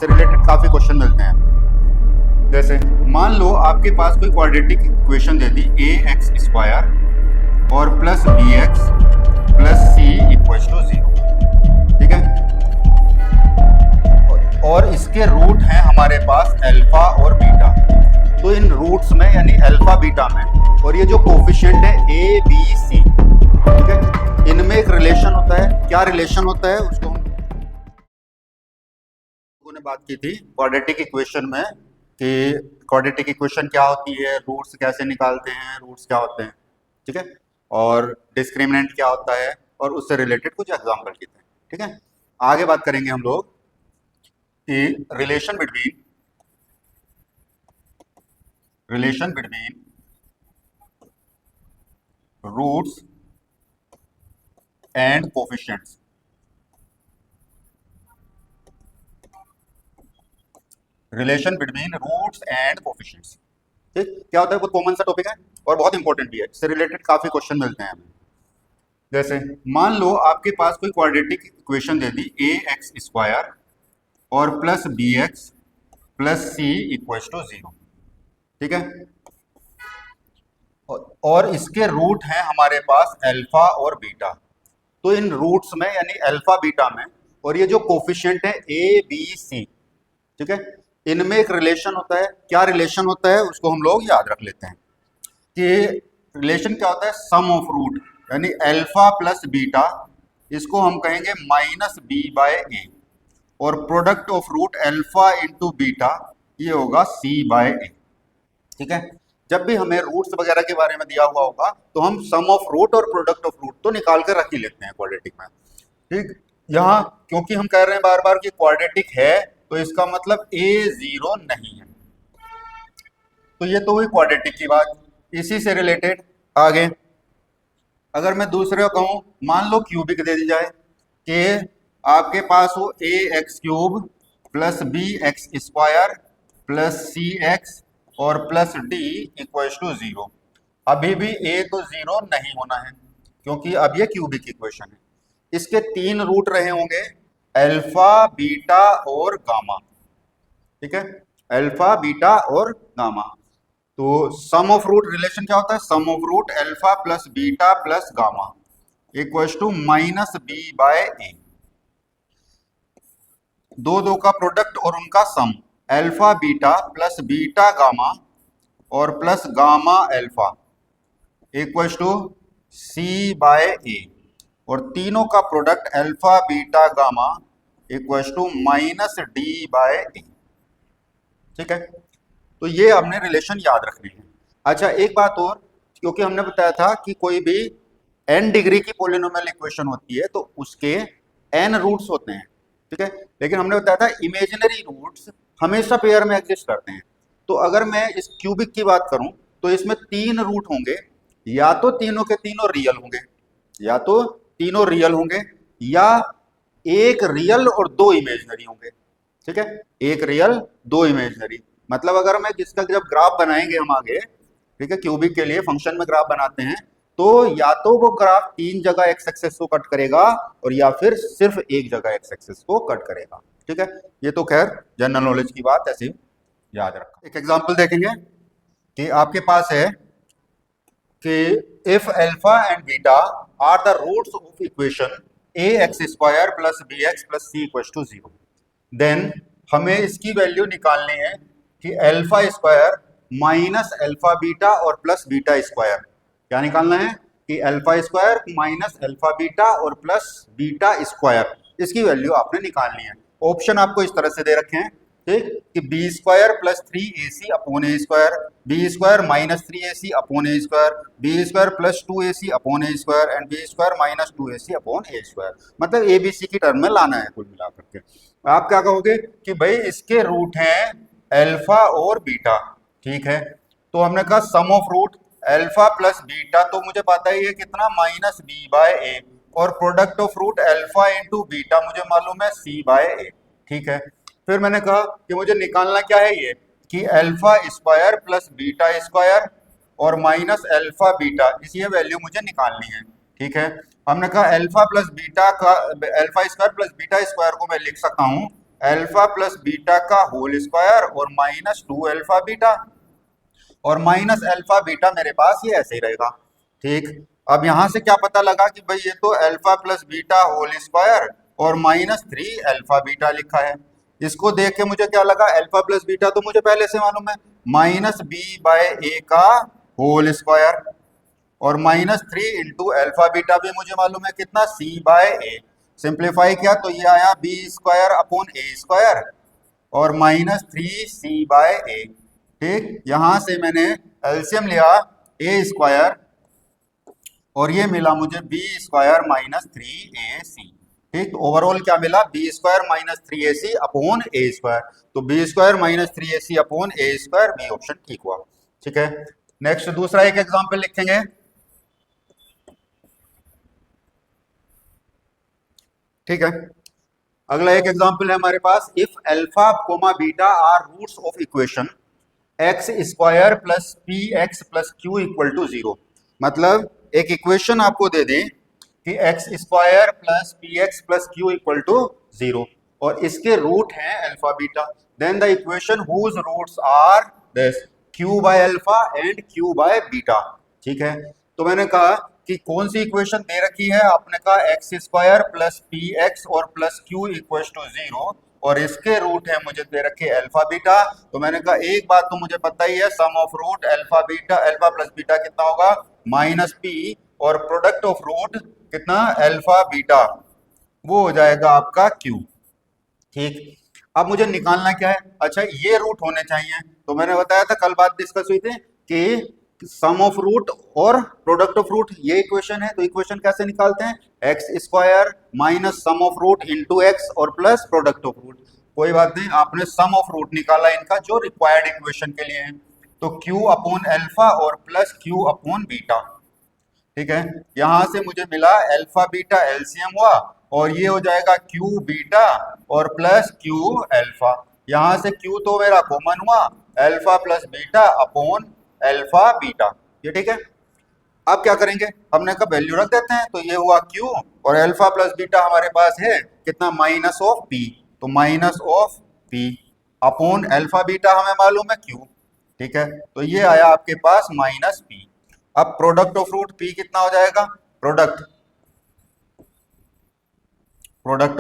इससे रिलेटेड काफ़ी क्वेश्चन मिलते हैं। जैसे मान लो आपके पास कोई क्वाड्रेटिक इक्वेशन दे दी ए एक्स स्क्वायर और plus b x plus c equals to 0, ठीक है। और इसके रूट हैं हमारे पास अल्फा और बीटा। तो इन रूट्स में यानी अल्फा बीटा में और ये जो कोफिशिएंट है ए बी सी, ठीक है, इनमें एक रिलेशन होता है। क्या रिलेशन होता है उसको हम लोगों ने बात की थी क्वाड्रेटिक इक्वेशन में कि क्वाड्रेटिक इक्वेशन क्या होती है, रूट्स कैसे निकालते हैं, रूट्स क्या होते हैं, ठीक है, और डिस्क्रिमिनेंट क्या होता है, और उससे रिलेटेड कुछ एग्जाम्पल किए थे, ठीक है। आगे बात करेंगे हम लोग कि relation between roots and coefficients. Relation between roots and coefficients, ठीक, क्या होता है, बहुत कॉमन सा टॉपिक है और बहुत इंपॉर्टेंट भी है। इससे रिलेटेड काफी क्वेश्चन मिलते हैं हमें। जैसे मान लो आपके पास कोई क्वाड्रेटिक इक्वेशन दे दी ए एक्स स्क्वायर और plus b x plus c equals to 0, ठीक है, और इसके रूट हैं हमारे पास अल्फा और बीटा। तो इन रूट्स में यानी अल्फा बीटा में और ये जो कोफिशिएंट है ए बी सी, ठीक है, इनमें एक रिलेशन होता है। क्या रिलेशन होता है उसको हम लोग याद रख लेते हैं कि रिलेशन क्या होता है, सम ऑफ रूट यानी अल्फा प्लस बीटा, इसको हम कहेंगे माइनस बी बाय ए, और product of root alpha into beta ये होगा सी बाय ए, ठीक है। जब भी हमें रूट्स वगैरह के बारे में दिया हुआ होगा तो हम सम ऑफ रूट और प्रोडक्ट ऑफ रूट तो निकाल कर रख ही लेते हैं क्वाड्रेटिक में, ठीक। यहाँ क्योंकि हम कह रहे हैं बार बार कि क्वाड्रेटिक है तो इसका मतलब ए 0 नहीं है। तो ये तो हुई क्वाड्रेटिक की बात। इसी से रिलेटेड आगे अगर मैं दूसरे को कहूँ, मान लो क्यूबिक दे दी जाए कि आपके पास हो a x cube plus b x square plus c x और प्लस डी इक्वल्स टू 0। अभी भी ए तो 0 नहीं होना है क्योंकि अब ये क्यूबिक इक्वेशन है। इसके 3 रूट रहे होंगे, अल्फा बीटा और गामा, ठीक है, अल्फा बीटा और गामा। तो सम ऑफ रूट रिलेशन क्या होता है, sum of root alpha plus beta plus gamma equals to minus B by a. दो का प्रोडक्ट और उनका sum, alpha beta plus beta gamma और plus gamma alpha equals to c by ए, और तीनों का product alpha beta gamma equals to minus d by a, ठीक है। तो ये हमने रिलेशन याद रखने हैं। अच्छा एक बात और, क्योंकि हमने बताया था कि कोई भी n डिग्री की पॉलिनोमियल इक्वेशन होती है तो उसके n रूट्स होते हैं, ठीक है, लेकिन हमने बताया था इमेजिनरी रूट्स हमेशा पेयर में एग्जिस्ट करते हैं। तो अगर मैं इस क्यूबिक की बात करूं तो इसमें 3 रूट होंगे, या तो तीनों के तीनों रियल होंगे, या तो तीनों रियल होंगे, या एक रियल और 2 इमेजिनरी होंगे, ठीक है, एक रियल 2 इमेजिनरी। मतलब अगर मैं जिसका जब ग्राफ बनाएंगे हम आगे, ठीक है, क्यूबिक के लिए फंक्शन में ग्राफ बनाते हैं तो या तो वो ग्राफ 3 जगह एक्स एक्सेस को कट करेगा और या फिर सिर्फ एक जगह एक्स एक्सेस को कट करेगा, ठीक है। ये तो खैर जनरल नॉलेज की बात, ऐसे याद रखा। एक एग्जांपल देखेंगे कि आपके पास है कि if alpha and beta are the roots of equation a x square plus b x plus c equals to 0, then हमें इसकी वैल्यू निकालनी है कि alpha square minus alpha beta और प्लस बीटा स्क्वायर, क्या निकालना है कि alpha square minus alpha beta और प्लस बीटा स्क्वायर, इसकी वैल्यू आपने निकालनी है। ऑप्शन आपको इस तरह से दे रखे हैं, ठीक, कि b square plus 3ac upon a square, b square minus 3ac upon a square, b square plus 2ac upon a square and b square minus 2ac upon a square. मतलब ए बी सी की term में लाना है कुल मिला करके। आप क्या कहोगे कि भाई इसके रूट हैं अल्फा और बीटा, ठीक है, तो हमने कहा sum of root alpha plus beta, तो मुझे पता ही है कितना, माइनस बी बाय ए, और product of root alpha into beta मुझे मालूम है सी बाय ए, ठीक है। फिर मैंने कहा कि मुझे निकालना क्या है ये कि alpha square plus beta square और माइनस अल्फा बीटा, इसी वैल्यू मुझे निकालनी है, ठीक है। हमने कहा अल्फा प्लस बीटा का, alpha square plus beta square को मैं लिख सकता हूँ अल्फा प्लस बीटा का होल स्क्वायर और माइनस 2 अल्फा बीटा, और माइनस अल्फा बीटा मेरे पास ये ऐसे ही रहेगा। ठीक, अब यहां से क्या पता लगा कि भाई ये तो alpha plus beta whole square और माइनस 3 अल्फा बीटा लिखा है। इसको देख के मुझे क्या लगा, अल्फा प्लस बीटा तो मुझे पहले से मालूम है, माइनस बी बाय ए का होल स्क्वायर, और माइनस 3 इंटू अल्फा बीटा भी मुझे मालूम है कितना, सी बाय ए। सिंप्लीफाई किया तो ये आया B square upon a square और माइनस 3 सी बाय ए। ठीक, यहां से मैंने एलसीएम लिया ए स्क्वायर और ये मिला मुझे बी स्क्वायर माइनस 3ac। ठीक, तो ओवरऑल क्या मिला, b square minus 3ac upon a square. तो b square minus 3ac upon a square, b option ठीक हुआ। ठीक है, नेक्स्ट दूसरा एक एग्जांपल लिखेंगे। ठीक है, अगला एक एग्जांपल है हमारे पास, if alpha comma beta are roots of equation x square plus p x plus q equal to 0। मतलब एक इक्वेशन आपको दे दें कि x square plus p x plus q equal to 0 और इसके रूट हैं alpha beta, then the equation whose roots are this q by alpha and q by beta. ठीक है, तो मैंने कहा कि कौन सी इक्वेशन दे रखी है, आपने कहा x square plus p x और प्लस क्यू इक्वल टू 0 और इसके रूट है मुझे दे रखे अल्फा बीटा। तो मैंने कहा एक बात तो मुझे पता ही है, sum of root alpha beta, alpha plus beta कितना होगा, माइनस पी, और प्रोडक्ट ऑफ रूट कितना, अल्फा बीटा, वो हो जाएगा आपका क्यू। ठीक, अब मुझे निकालना क्या है, अच्छा ये रूट होने चाहिए। तो मैंने बताया था, कल बात डिस्कस हुई थी कि सम ऑफ रूट और प्रोडक्ट ऑफ रूट ये इक्वेशन है। तो इक्वेशन कैसे निकालते हैं, x square minus sum of root into x और प्लस प्रोडक्ट ऑफ रूट। कोई बात नहीं, आपने सम ऑफ रूट निकाला इनका जो रिक्वायर्ड इक्वेशन के लिए है, तो क्यू अपॉन अल्फा और प्लस क्यू अपॉन बीटा। ठीक है, यहां से मुझे मिला अल्फा बीटा एलसीएम हुआ और ये हो जाएगा क्यू बीटा और प्लस क्यू अल्फा। यहां से क्यू तो मेरा कॉमन हुआ, alpha plus beta upon alpha beta. ये ठीक है, अब क्या करेंगे, हमने कहा वैल्यू रख देते हैं। तो ये हुआ क्यू और अल्फा प्लस बीटा हमारे पास है कितना, माइनस ऑफ पी, तो minus of P upon alpha beta हमें मालूम है क्यू। ठीक है, तो ये आया आपके पास माइनस पी। अब प्रोडक्ट ऑफ रूट पी कितना हो जाएगा, प्रोडक्ट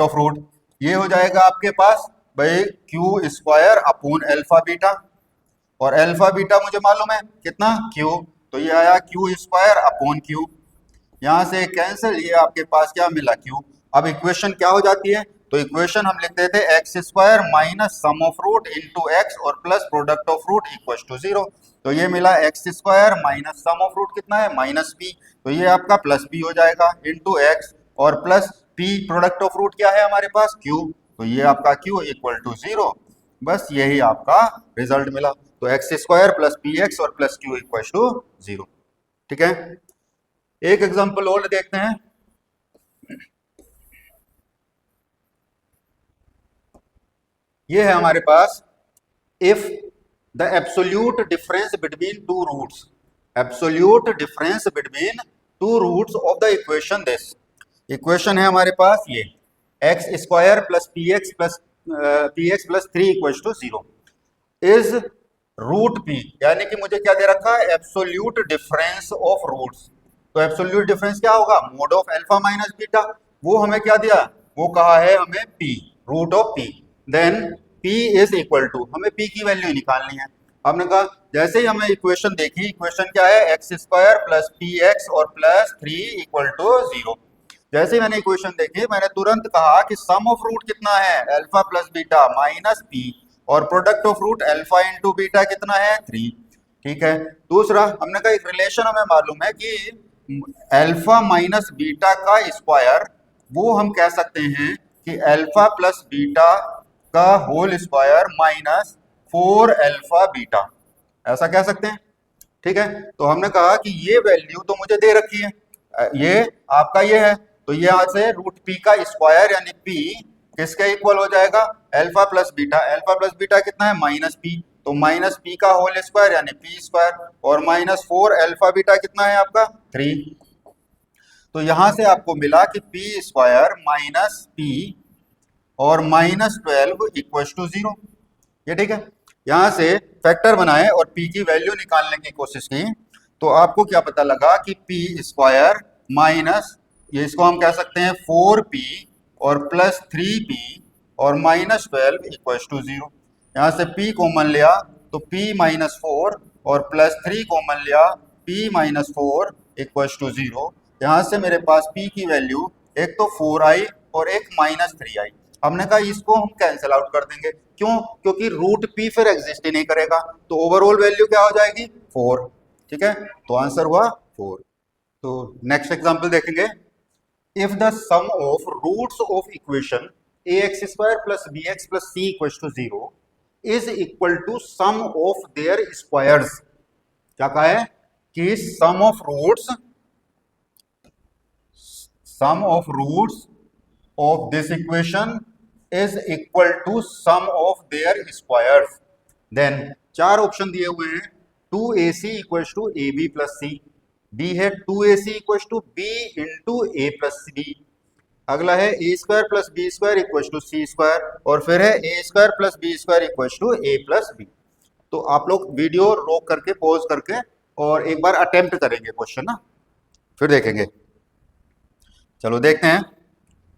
ऑफ रूट ये हो जाएगा आपके पास भाई Q square upon alpha beta, और अल्फा बीटा मुझे मालूम है कितना, क्यू, तो ये आया क्यू स्क्वायर अपॉन क्यू। यहां से कैंसिल, ये आपके पास क्या मिला, क्यू। अब इक्वेशन क्या हो जाती है, तो इक्वेशन हम लिखते थे x square minus sum of root into x और plus product of root equal to 0। तो ये मिला x square minus sum of root कितना है, माइनस पी, तो ये आपका प्लस पी हो जाएगा इंटू एक्स और plus p, product of root क्या है हमारे पास, क्यू, तो ये आपका क्यू इक्वल टू 0। बस यही आपका रिजल्ट मिला। तो x square plus p x और प्लस क्यू इक्वल टू 0। ठीक है, एक एग्जांपल और देखते हैं। ये है हमारे पास, if the absolute difference between two roots, absolute difference between two roots of the equation this. Equation है हमारे पास ये x square plus p x plus 3 equal to 0 is root p, यानी कि मुझे क्या दे रखा है, एब्सोल्यूट डिफरेंस ऑफ रूट्स। तो एब्सोल्यूट डिफरेंस क्या होगा, mod of alpha minus beta, वो हमें क्या दिया, वो कहा है हमें p, root of p, then p is equal to, हमें पी की वैल्यू निकालनी है। हमने कहा जैसे ही हमें इक्वेशन देखी, इक्वेशन क्या है, x square plus p x और प्लस 3 इक्वल टू 0। जैसे ही मैंने इक्वेशन देखी, मैंने तुरंत कहा कि सम ऑफ रूट कितना है, alpha plus beta minus p, और product of root alpha into beta कितना है, 3। ठीक है, दूसरा हमने कहा एक रिलेशन हमें मालूम है कि अल्फा माइनस बीटा का स्क्वायर, वो हम कह सकते हैं कि अल्फा प्लस बीटा का whole square minus 4 alpha beta, ऐसा कह सकते हैं। ठीक है, तो हमने कहा कि ये वैल्यू तो मुझे दे रखी है, ये आपका ये है, तो ये यहाँ से रूट पी का स्क्वायर यानी पी किसके इक्वल हो जाएगा, alpha plus beta, alpha plus beta कितना है, माइनस पी, तो माइनस पी का होल स्क्वायर यानी पी स्क्वायर, और माइनस 4 अल्फा बीटा कितना है आपका, 3। तो यहां से आपको मिला कि पी स्क्वायर माइनस पी और -12 इक्वल टू 0। ये ठीक है। यहां से फैक्टर बनाए और p की वैल्यू निकालने की कोशिश की, तो आपको क्या पता लगा कि p स्क्वायर माइनस, ये इसको हम कह सकते हैं 4p और प्लस 3p और -12 इक्वल टू 0। यहाँ से p कॉमन लिया तो p -4 और प्लस 3 कॉमन लिया p -4 इक्वल टू 0। यहाँ से मेरे पास p की वैल्यू एक तो 4 आई और एक -3 आई। हमने कहा इसको हम कैंसिल आउट कर देंगे, क्यों? क्योंकि रूट p फिर एग्जिस्ट ही नहीं करेगा, तो ओवरऑल वैल्यू क्या हो जाएगी? 4। ठीक है, तो आंसर हुआ 4। तो नेक्स्ट एग्जांपल देखेंगे। If the sum of roots of equation ax² plus bx plus c equal to 0 is equal to sum of their squares. क्या कहा है कि sum of roots of this equation is equal to sum of their squares, then चार option दिए हुए हैं। 2ac equals to ab plus c, b है 2ac equals to b into a plus b, अगला है a square plus b square equals to c square, और फिर है a square plus b square equals to a plus b। तो आप लोग video रोक करके पॉज करके और एक बार अटेम्प्ट करेंगे क्वेश्चन ना, फिर देखेंगे। चलो देखते हैं।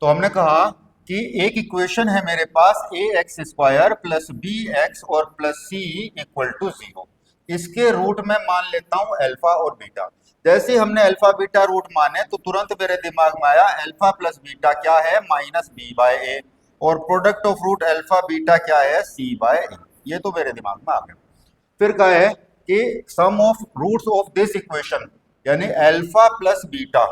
तो हमने कहा कि एक इक्वेशन है मेरे पास ax² प्लस bx और प्लस c इक्वल टू 0। इसके रूट में मान लेता हूं अल्फा और बीटा। जैसे हमने अल्फा बीटा रूट माने तो तुरंत मेरे दिमाग में आया अल्फा प्लस बीटा क्या है? -b/a, और product of root alpha beta क्या है? c/a। ये तो मेरे दिमाग में आ गया। फिर क्या है कि sum of roots of this equation यानी अल्फा प्लस बीटा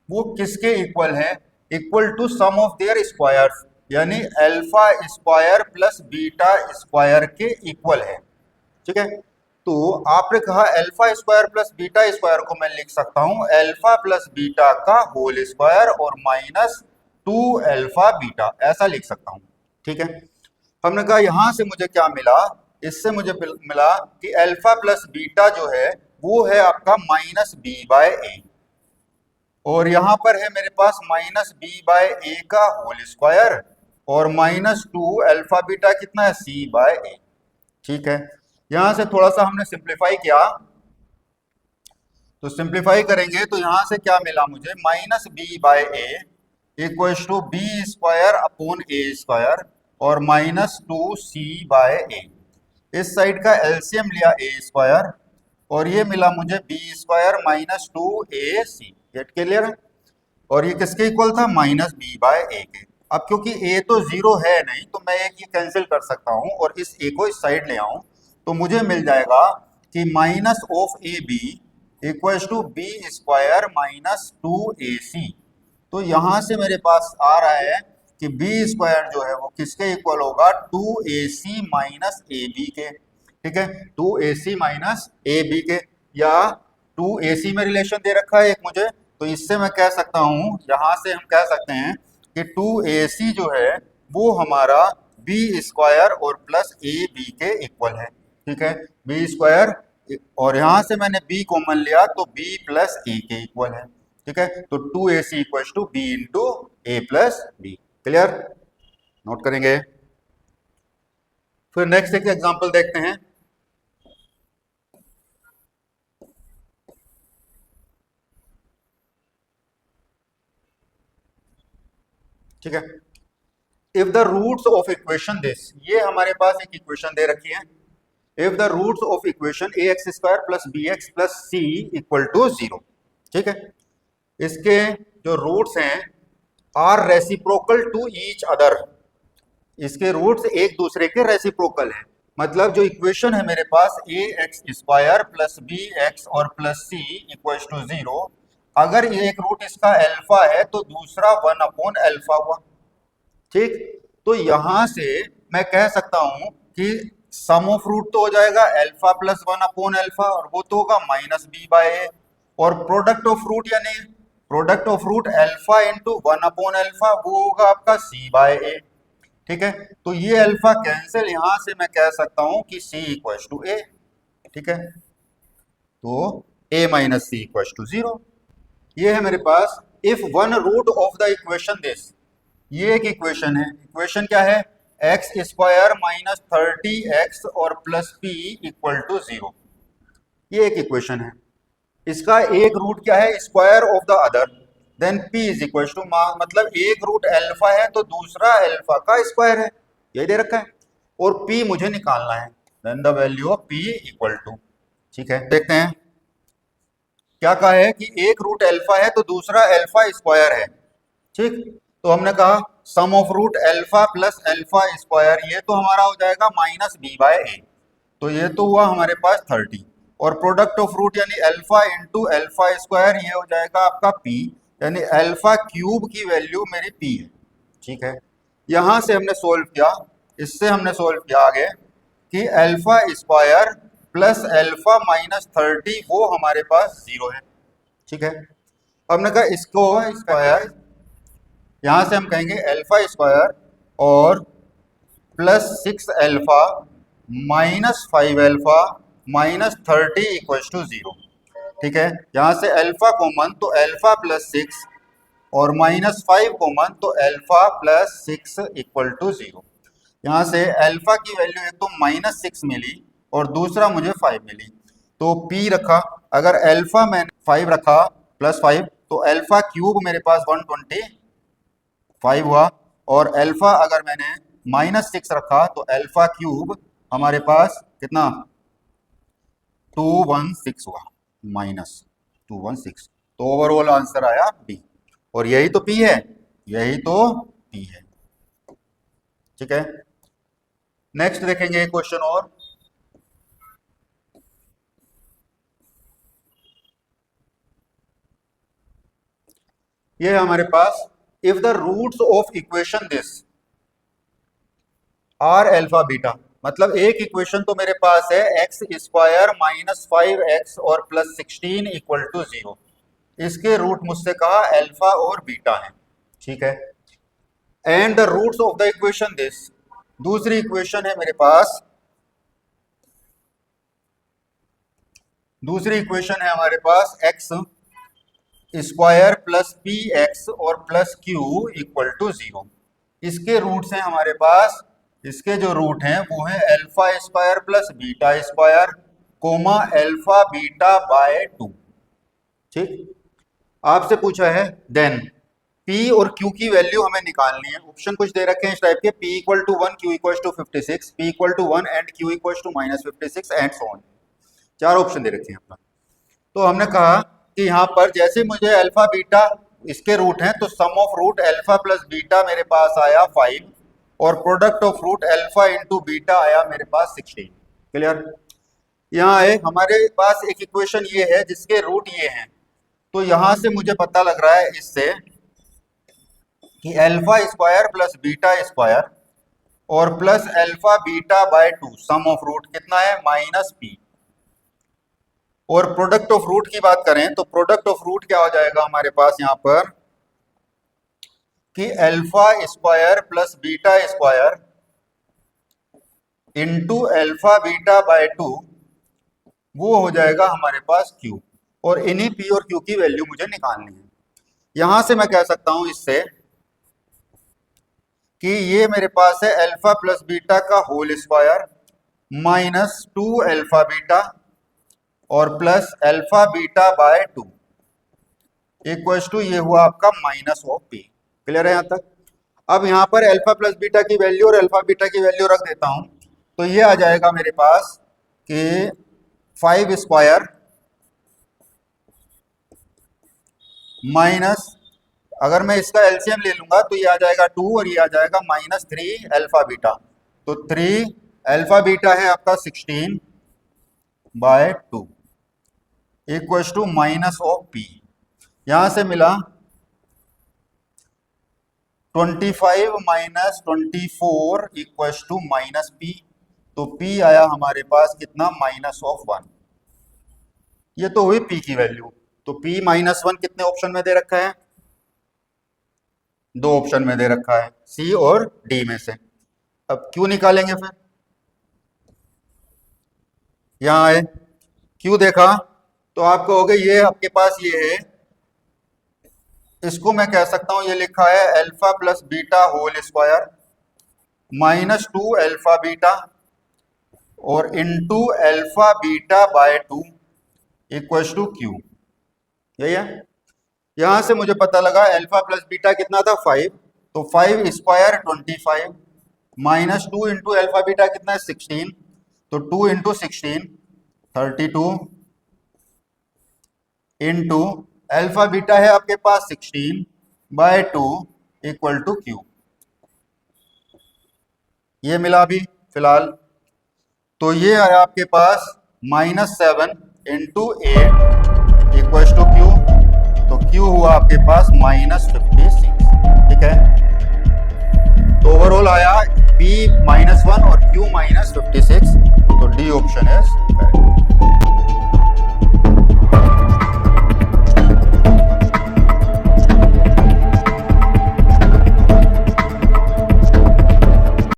वो किसके इक्वल है? Equal to sum of their squares, यानी alpha square plus beta square के इक्वल है। ठीक है, तो आपने कहा alpha square plus beta square को मैं लिख सकता हूं अल्फा प्लस बीटा का होल स्क्वायर और -2 अल्फा बीटा, ऐसा लिख सकता हूं। ठीक है, हमने कहा यहां से मुझे क्या मिला? इससे मुझे मिला कि अल्फा प्लस बीटा जो है वो है आपका -b/a, और यहां पर है मेरे पास -b/a का होल स्क्वायर और -2 अल्फा बीटा कितना है? c/a। ठीक है, यहां से थोड़ा सा हमने सिंप्लीफाई किया, तो सिंप्लीफाई करेंगे तो यहां से क्या मिला मुझे? -b/a equals to b² upon a² और -2 c/a। इस साइड का एलसीएम लिया a² और ये मिला मुझे b² -2 ac। गेट क्लियर है? और ये किसके इक्वल था? -b/a के। अब क्योंकि a तो 0 है नहीं तो मैं एक ये कैंसिल कर सकता हूं और इस a को इस साइड ले आऊं, तो मुझे मिल जाएगा कि minus of ab equals to b² -2ac। तो यहां से मेरे पास आ रहा है कि b² जो है वो किसके इक्वल होगा? 2ac माइनस ab के। ठीक है, 2ac माइनस ab के, या 2ac में रिलेशन दे रखा है एक मुझे, तो इससे मैं कह सकता हूं, यहां से हम कह सकते हैं कि 2ac जो है वो हमारा b² और प्लस ab के इक्वल है। ठीक है, b² और यहां से मैंने b कॉमन लिया तो b प्लस a के इक्वल है। ठीक है, तो 2ac equal to b into a plus b। Clear? Note करेंगे। फिर नेक्स्ट एक एग्जांपल देखते हैं। ठीक है, if the roots of equation this, ये हमारे पास एक इक्वेशन दे रखी है। If the roots of equation ax² plus bx plus c equal to 0। ठीक है, इसके जो रूट्स हैं are reciprocal to each other, इसके रूट्स एक दूसरे के रेसिप्रोकल हैं। मतलब जो इक्वेशन है मेरे पास ax² प्लस bx और प्लस c इक्वल टू 0, अगर एक रूट इसका अल्फा है तो दूसरा 1/अल्फा हुआ। ठीक, तो यहां से मैं कह सकता हूं कि सम ऑफ रूट तो हो जाएगा अल्फा प्लस 1/अल्फा और वो तो होगा -b/a, और प्रोडक्ट ऑफ रूट यानी product of root alpha into 1/अल्फा वो होगा आपका c/a। ठीक है, तो ये अल्फा कैंसिल, यहां से मैं कह सकता हूं कि c इक्वल टू a। ठीक है, तो a minus c equal to 0। ये है मेरे पास if one root of the equation this, ये एक इक्वेशन है। इक्वेशन क्या है? एक्स स्क्वायर माइनस 30x और प्लस पी इक्वल टू 0। ये एक इक्वेशन है। इसका एक रूट क्या है? Square of the other, then p is equal to, मतलब एक रूट अल्फा है तो दूसरा अल्फा का स्क्वायर है, ये दे रखा है, और p मुझे निकालना है, then the value of p equal to. ठीक है, देखते हैं क्या कहा है कि एक रूट अल्फा है तो दूसरा अल्फा स्क्वायर है। ठीक, तो हमने कहा sum of root alpha plus alpha square, ये तो हमारा हो जाएगा माइनस बी बाय ए, तो ये तो हुआ हमारे पास 30, और प्रोडक्ट ऑफ रूट यानी अल्फा इंटू अल्फा स्क्वायर, ये हो जाएगा आपका पी, यानी अल्फा क्यूब की वैल्यू मेरी पी है। ठीक है, यहां से हमने सोल्व किया, इससे हमने सोल्व किया आगे कि alpha square plus alpha minus 30 वो हमारे पास 0 है। ठीक है, हमने कहा इसको स्क्वायर, यहां से हम कहेंगे अल्फा स्क्वायर और plus 6 alpha minus 5 alpha minus 30 equal to 0। ठीक है, यहां से अल्फा कॉमन तो अल्फा प्लस 6 और माइनस 5 कॉमन तो अल्फा प्लस 6 इक्वल टू 0। यहाँ से अल्फा की वैल्यू एक तो माइनस 6 मिली और दूसरा मुझे 5 मिली, तो p रखा, अगर अल्फा मैंने 5 रखा प्लस 5 तो अल्फा क्यूब मेरे पास 125 हुआ, और अल्फा अगर मैंने माइनस 6 रखा तो अल्फा क्यूब हमारे पास कितना 216 हुआ, माइनस 216, तो ओवरऑल आंसर आया बी, और यही तो p है, यही तो p है। ठीक है, नेक्स्ट देखेंगे एक क्वेश्चन और। ये हमारे पास if the roots of equation this are alpha beta, मतलब एक इक्वेशन तो मेरे पास है एक्स स्क्वायर माइनस 5x और प्लस 16 इक्वल टू 0, इसके रूट मुझसे कहा अल्फा और बीटा है। ठीक है, and the roots of the equation this, दूसरी इक्वेशन है मेरे पास, दूसरी इक्वेशन है हमारे पास x square plus p x और प्लस क्यू इक्वल टू 0, इसके रूट्स हैं हमारे पास, इसके जो रूट हैं वो है alpha square plus beta square comma alpha beta by 2। ठीक, आपसे पूछा है देन P और Q की वैल्यू हमें निकालनी है, ऑप्शन कुछ दे रखे हैं इस टाइप के, P equal to 1, Q equal to 56, P equal to 1 and Q equal to minus 56 and so on, चार ऑप्शन दे रखे हैं अपना। तो हमने कहा कि यहाँ पर जैसे मुझे अल्फा बीटा इसके रूट हैं तो sum of root alpha plus beta मेरे पास आया 5 और product of root alpha into beta आया मेरे पास 16। क्लियर, यहाँ है हमारे पास एक इक्वेशन ये है जिसके रूट ये हैं, तो यहां से मुझे पता लग रहा है इससे कि alpha square plus beta square और plus alpha beta by 2 sum of root कितना है माइनस पी, और प्रोडक्ट ऑफ रूट की बात करें तो प्रोडक्ट ऑफ रूट क्या हो जाएगा हमारे पास यहाँ पर कि alpha square plus beta square into alpha beta by 2, वो हो जाएगा हमारे पास क्यू, और इन्हीं पी और क्यू की वैल्यू मुझे निकालनी है। यहां से मैं कह सकता हूं इससे कि ये मेरे पास है अल्फा प्लस बीटा का whole square minus 2 alpha beta और plus alpha beta by 2 equal to ये हुआ आपका माइनस ऑफ पी। क्लियर है यहां तक? अब यहां पर अल्फा प्लस बीटा की वैल्यू और अल्फा बीटा की वैल्यू रख देता हूं, तो ये आ जाएगा मेरे पास कि 5 स्क्वायर माइनस, अगर मैं इसका एलसीएम ले लूंगा तो ये आ जाएगा 2 और ये आ जाएगा माइनस 3 अल्फा बीटा, तो 3 अल्फा बीटा है आपका 16 by 2 equal to minus of P. यहां से मिला 25 minus 24 equal to minus P, तो पी आया हमारे पास कितना माइनस ऑफ 1। ये तो हुई पी की वैल्यू, तो पी माइनस 1 कितने ऑप्शन में दे रखा है? दो ऑप्शन में दे रखा है, सी और डी में से। अब क्यू निकालेंगे फिर, यहां आए क्यू देखा तो आपको हो गया ये आपके पास ये है इसको मैं कह सकता हूं, ये लिखा है alpha plus beta whole square minus 2 alpha beta और into alpha beta by 2 equals to q. यही है। यहां से मुझे पता लगा अल्फा प्लस बीटा कितना था 5, तो 5 square 25 minus 2 into alpha beta कितना है 16, तो 2 इंटू 16 32 इंटू अल्फा बीटा है आपके पास 16 बाय 2 इक्वल टू क्यू। ये मिला अभी फिलहाल। तो ये है आपके पास -7 इंटू 8 इक्वल टू क्यू। तो क्यू हुआ आपके पास -56। ठीक है, तो ओवरऑल आया B -1 और Q -56। तो डी ऑप्शन है